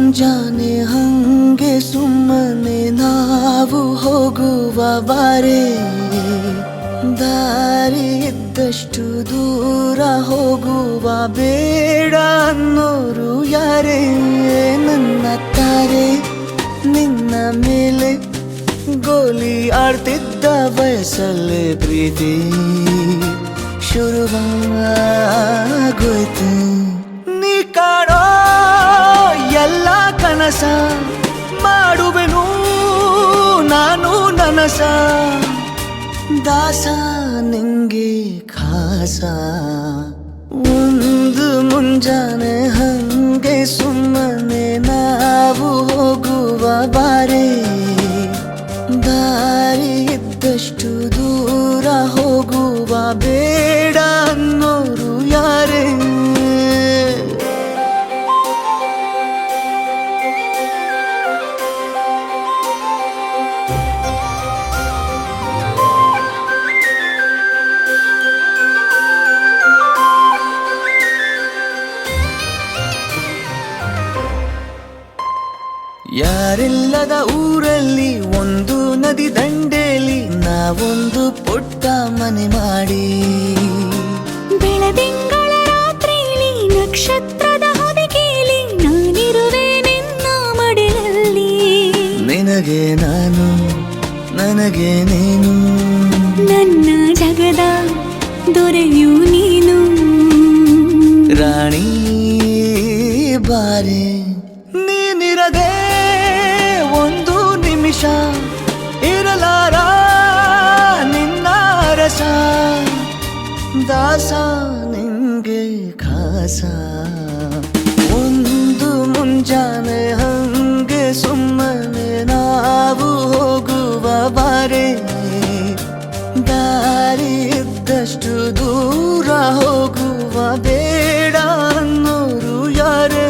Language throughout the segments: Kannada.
ಮುಂಜಾನೆ ಹಂಗೆ ಸುಮ್ಮನೆ ನಾವು ಹೋಗುವ ಬಾರೆ, ದಾರಿ ಇದ್ದಷ್ಟು ದೂರ ಹೋಗುವ ಬೇಡ ಅನ್ನೋರು ಯಾರೇ. ನನ್ನ ತಾರೆ ನಿನ್ನ ಮೇಲೆ ಗೋಲಿ ಆಡ್ತಿದ್ದ ವಯಸ್ಸಲ್ಲೇ ಪ್ರೀತಿ ಶುರುವಾಗೋಯ್ತು. ನೀ ಕಾಡೋ ಎಲ್ಲ ಕನಸ ಮಾಡುವೆನು ನಾನು ನನಸ, ದಾಸ ನಿಂಗೆ ಖಾಸ. ಒಂದು ಮುಂಜಾನೆ ಹಂಗೆ ಸುಮ್ಮನೆ ನಾವು ಹೋಗುವ ಬಾರೆ, ದಾರಿ ಇದ್ದಷ್ಟು ದೂರ ಹೋಗುವ ಬೇಡ ಅನ್ನೋರು ಯಾರೇ. ಯಾರಿಲ್ಲದ ಊರಲ್ಲಿ ಒಂದು ನದಿ ದಂಡೆಯಲ್ಲಿ ನಾವೊಂದು ಪುಟ್ಟ ಮನೆ ಮಾಡಿ, ಬೆಳದಿಂಗಳ ರಾತ್ರಿಯಲ್ಲಿ ನಕ್ಷತ್ರದ ಹೊದಿಕೆಯಲ್ಲಿ ನಾನಿರುವೆ ನಿನ್ನ ಮಡಿಲಲ್ಲಿ. ನಿನಗೆ ನಾನು ನನಗೆ ನೀನು, ನನ್ನ ಜಗದ ದೊರೆಯು ನೀನು. ರಾಣಿ ಬಾರೆ ನೀನಿರದೆ ಒಂದು ನಿಮಿಷ ಇರಲಾರ ನಿನ್ನ ರಸ, ದಾಸ ನಿಂಗೆ ಖಾಸ. ಒಂದು ಮುಂಜಾನೆ ಹಂಗೆ ಸುಮ್ಮನೆ ನಾವು ಹೋಗುವ ಬಾರೆ, ದಾರಿ ಇದ್ದಷ್ಟು ದೂರ ಹೋಗುವ ಬೇಡ ಅನ್ನೋರು ಯಾರೇ.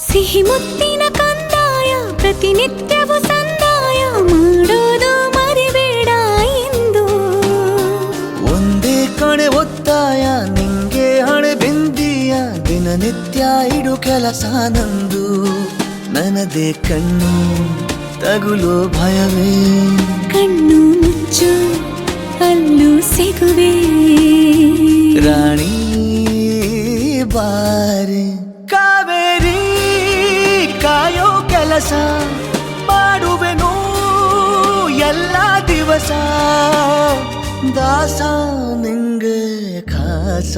ಸಿಹಿ ಮುತ್ತಿನ ಕಂದಾಯ ಪ್ರತಿನಿತ್ಯವೂ ಸಂದಾಯ ಮಾಡೋದು ಮರಿಬೇಡ ಎಂದು. ಒಂದೇ ಕಣೆ ಒತ್ತಾಯ ನಿಂಗೆ ಹಣೆ ಬಿಂದಿಯ, ದಿನನಿತ್ಯ ಇಡು ಕೆಲಸ ನಂದು. ನನ್ನದೇ ಕಣ್ಣು ತಗುಲೋ ಭಯವೇ, ಕಣ್ಣು ಮುಚ್ಚು ಅಲ್ಲೂ ಸಿಗುವೆ. ರಾಣಿ ಬಾರೆ ಕಾವೇರಿ ಕಾಯೋ ಕೆಲಸ ಮಾಡುವೆನು ಎಲ್ಲ ದಿವಸ, ದಾಸ ನಿಂಗೆ ಖಾಸ.